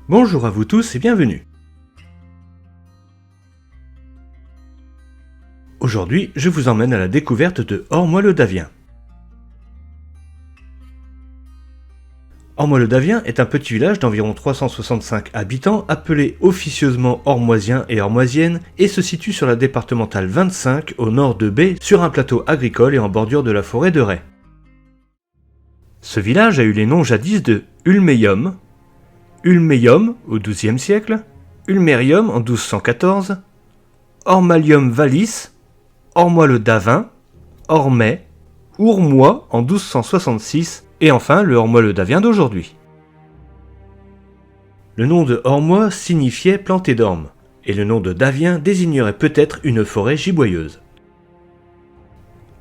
Bonjour à vous tous et bienvenue. Aujourd'hui, je vous emmène à la découverte de Ormois-le-Davien. Ormois-le-Davien est un petit village d'environ 365 habitants appelé officieusement Ormoisien et Ormoisienne et se situe sur la départementale 25 au nord de Bay sur un plateau agricole et en bordure de la forêt de Ray. Ce village a eu les noms jadis de Ulmeium au XIIe siècle, Ulmerium en 1214, Ormalium Vallis, Ormois-le-Davin, Ormay, Ourmois en 1266 et enfin le Ormois-le-Davien d'aujourd'hui. Le nom de Ormois signifiait planté d'ormes et le nom de Davien désignerait peut-être une forêt giboyeuse.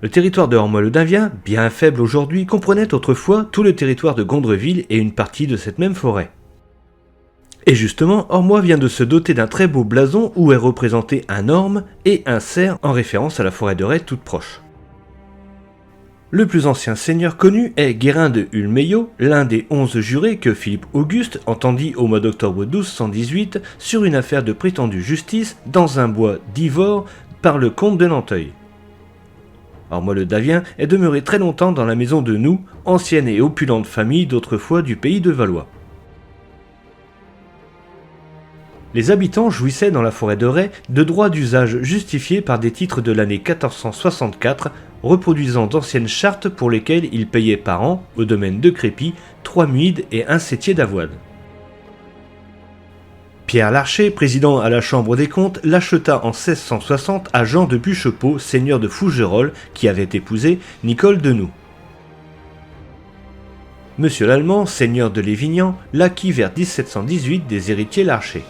Le territoire de Ormois-le-Davien, bien faible aujourd'hui, comprenait autrefois tout le territoire de Gondreville et une partie de cette même forêt. Et justement, Ormois vient de se doter d'un très beau blason où est représenté un orme et un cerf en référence à la forêt de Ray toute proche. Le plus ancien seigneur connu est Guérin de Ulmeillot, l'un des 11 jurés que Philippe Auguste entendit au mois d'octobre 1218 sur une affaire de prétendue justice dans un bois d'Ivors par le comte de Nanteuil. Ormois-le-Davien est demeuré très longtemps dans la maison de Noux, ancienne et opulente famille d'autrefois du pays de Valois. Les habitants jouissaient dans la forêt de Ray de droits d'usage justifiés par des titres de l'année 1464, reproduisant d'anciennes chartes pour lesquelles ils payaient par an, au domaine de Crépy, 3 muides et 1 septier d'avoine. Pierre Larcher, président à la Chambre des comptes, l'acheta en 1660 à Jean de Buchepeau, seigneur de Fougerolles, qui avait épousé Nicole de Noux. Monsieur l'Allemand, seigneur de Lévignan, l'acquit vers 1718 des héritiers Larcher.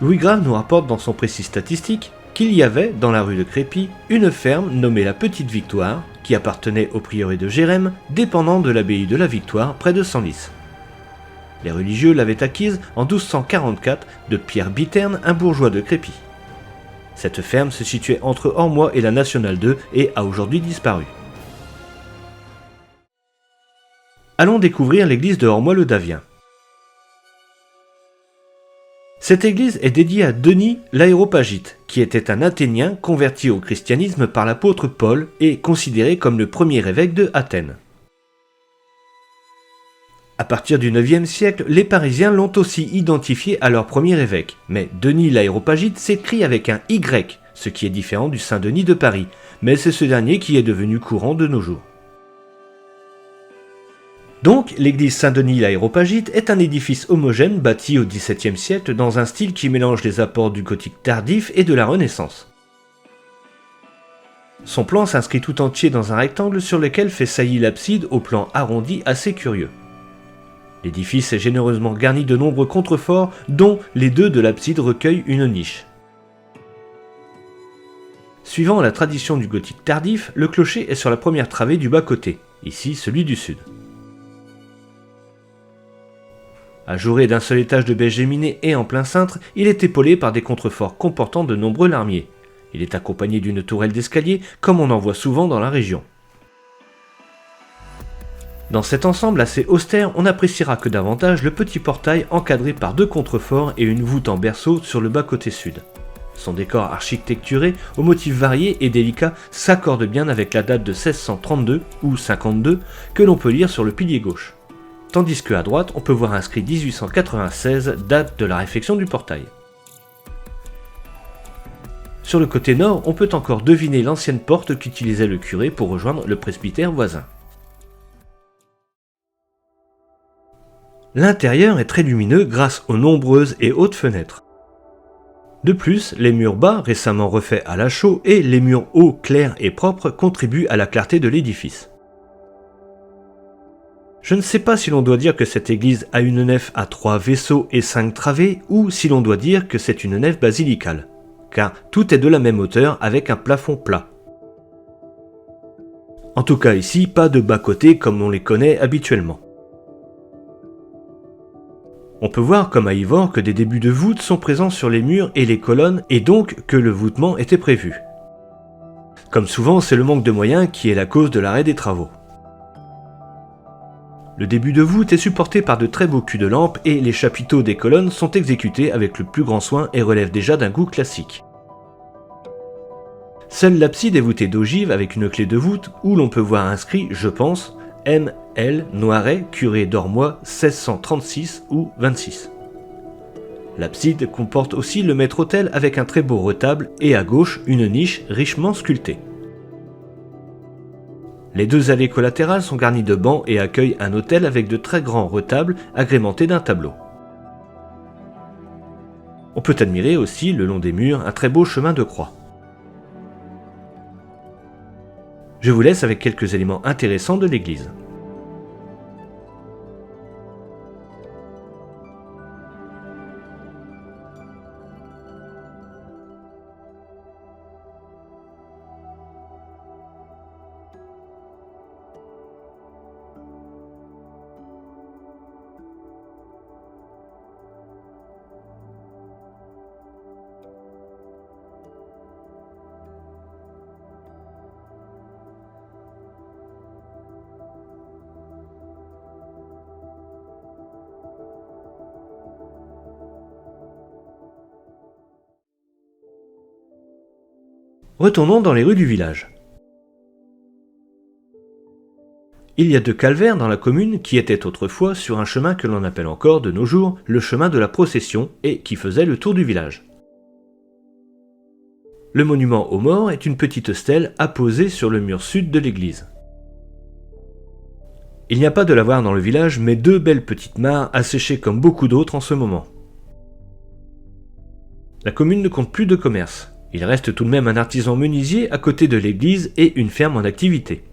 Louis Grave nous rapporte dans son précis statistique qu'il y avait, dans la rue de Crépy, une ferme nommée la Petite Victoire, qui appartenait au prieuré de Jérém, dépendant de l'abbaye de la Victoire, près de Senlis. Les religieux l'avaient acquise en 1244 de Pierre Bitterne, un bourgeois de Crépy. Cette ferme se situait entre Ormois et la Nationale 2 et a aujourd'hui disparu. Allons découvrir l'église de Ormois-le-Davien. Cette église est dédiée à Denis l'Aréopagite, qui était un Athénien converti au christianisme par l'apôtre Paul et considéré comme le premier évêque de Athènes. À partir du IXe siècle, les Parisiens l'ont aussi identifié à leur premier évêque, mais Denis l'Aréopagite s'écrit avec un Y, ce qui est différent du Saint-Denis de Paris, mais c'est ce dernier qui est devenu courant de nos jours. Donc, l'église Saint-Denis l'Aréopagite est un édifice homogène bâti au XVIIe siècle dans un style qui mélange les apports du gothique tardif et de la Renaissance. Son plan s'inscrit tout entier dans un rectangle sur lequel fait saillie l'abside au plan arrondi assez curieux. L'édifice est généreusement garni de nombreux contreforts dont les deux de l'abside recueillent une niche. Suivant la tradition du gothique tardif, le clocher est sur la première travée du bas-côté, ici celui du sud. Ajouré d'un seul étage de baie géminée et en plein cintre, il est épaulé par des contreforts comportant de nombreux larmiers. Il est accompagné d'une tourelle d'escalier, comme on en voit souvent dans la région. Dans cet ensemble assez austère, on n'appréciera que davantage le petit portail encadré par 2 contreforts et une voûte en berceau sur le bas-côté sud. Son décor architecturé, aux motifs variés et délicats, s'accorde bien avec la date de 1632 ou 52 que l'on peut lire sur le pilier gauche. Tandis qu'à droite, on peut voir inscrit 1896, date de la réfection du portail. Sur le côté nord, on peut encore deviner l'ancienne porte qu'utilisait le curé pour rejoindre le presbytère voisin. L'intérieur est très lumineux grâce aux nombreuses et hautes fenêtres. De plus, les murs bas, récemment refaits à la chaux, et les murs hauts, clairs et propres contribuent à la clarté de l'édifice. Je ne sais pas si l'on doit dire que cette église a une nef à 3 vaisseaux et 5 travées, ou si l'on doit dire que c'est une nef basilicale, car tout est de la même hauteur avec un plafond plat. En tout cas ici, pas de bas-côté comme on les connaît habituellement. On peut voir comme à Ivors que des débuts de voûte sont présents sur les murs et les colonnes et donc que le voûtement était prévu. Comme souvent, c'est le manque de moyens qui est la cause de l'arrêt des travaux. Le début de voûte est supporté par de très beaux culs de lampe et les chapiteaux des colonnes sont exécutés avec le plus grand soin et relèvent déjà d'un goût classique. Seule l'abside est voûtée d'ogive avec une clé de voûte où l'on peut voir inscrit, je pense, M.L. Noiret, curé d'Ormois 1636 ou 26. L'abside comporte aussi le maître-autel avec un très beau retable et à gauche une niche richement sculptée. Les deux allées collatérales sont garnies de bancs et accueillent un autel avec de très grands retables agrémentés d'un tableau. On peut admirer aussi, le long des murs, un très beau chemin de croix. Je vous laisse avec quelques éléments intéressants de l'église. Retournons dans les rues du village. Il y a deux calvaires dans la commune qui étaient autrefois sur un chemin que l'on appelle encore de nos jours le chemin de la procession et qui faisait le tour du village. Le monument aux morts est une petite stèle apposée sur le mur sud de l'église. Il n'y a pas de lavoir dans le village, mais deux belles petites mares asséchées comme beaucoup d'autres en ce moment. La commune ne compte plus de commerce. Il reste tout de même un artisan menuisier à côté de l'église et une ferme en activité.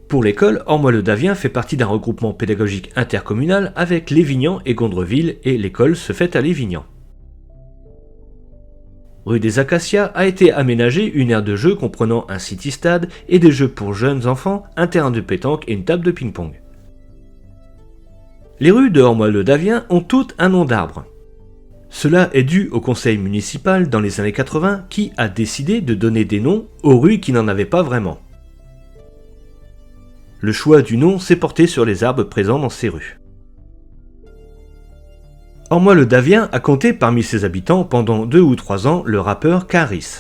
Pour l'école, Ormois-le-Davien fait partie d'un regroupement pédagogique intercommunal avec Lévignan et Gondreville et l'école se fait à Lévignan. Rue des Acacias a été aménagée une aire de jeu comprenant un city-stade et des jeux pour jeunes enfants, un terrain de pétanque et une table de ping-pong. Les rues de Ormois-le-Davien ont toutes un nom d'arbre. Cela est dû au conseil municipal dans les années 80 qui a décidé de donner des noms aux rues qui n'en avaient pas vraiment. Le choix du nom s'est porté sur les arbres présents dans ces rues. Ormois-le-Davien a compté parmi ses habitants pendant 2 ou 3 ans le rappeur Caris.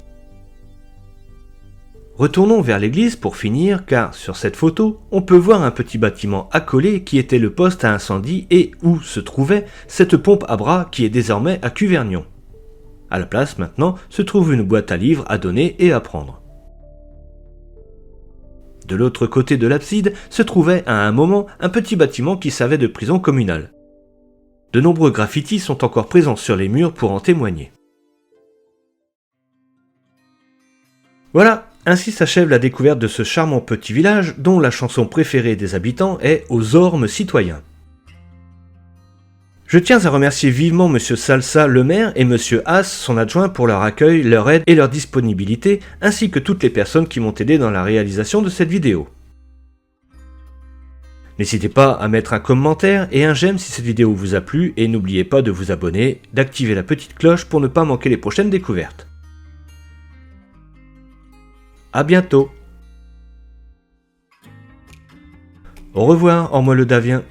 Retournons vers l'église pour finir, car sur cette photo, on peut voir un petit bâtiment accolé qui était le poste à incendie et où se trouvait cette pompe à bras qui est désormais à Cuvergnon. À la place, maintenant, se trouve une boîte à livres à donner et à prendre. De l'autre côté de l'abside se trouvait à un moment un petit bâtiment qui servait de prison communale. De nombreux graffitis sont encore présents sur les murs pour en témoigner. Voilà, ainsi s'achève la découverte de ce charmant petit village dont la chanson préférée des habitants est « Aux ormes citoyens ». Je tiens à remercier vivement Monsieur Salsa, le maire, et Monsieur Haas, son adjoint, pour leur accueil, leur aide et leur disponibilité, ainsi que toutes les personnes qui m'ont aidé dans la réalisation de cette vidéo. N'hésitez pas à mettre un commentaire et un j'aime si cette vidéo vous a plu, et n'oubliez pas de vous abonner, d'activer la petite cloche pour ne pas manquer les prochaines découvertes. A bientôt. Au revoir, Ormois-le-Davien.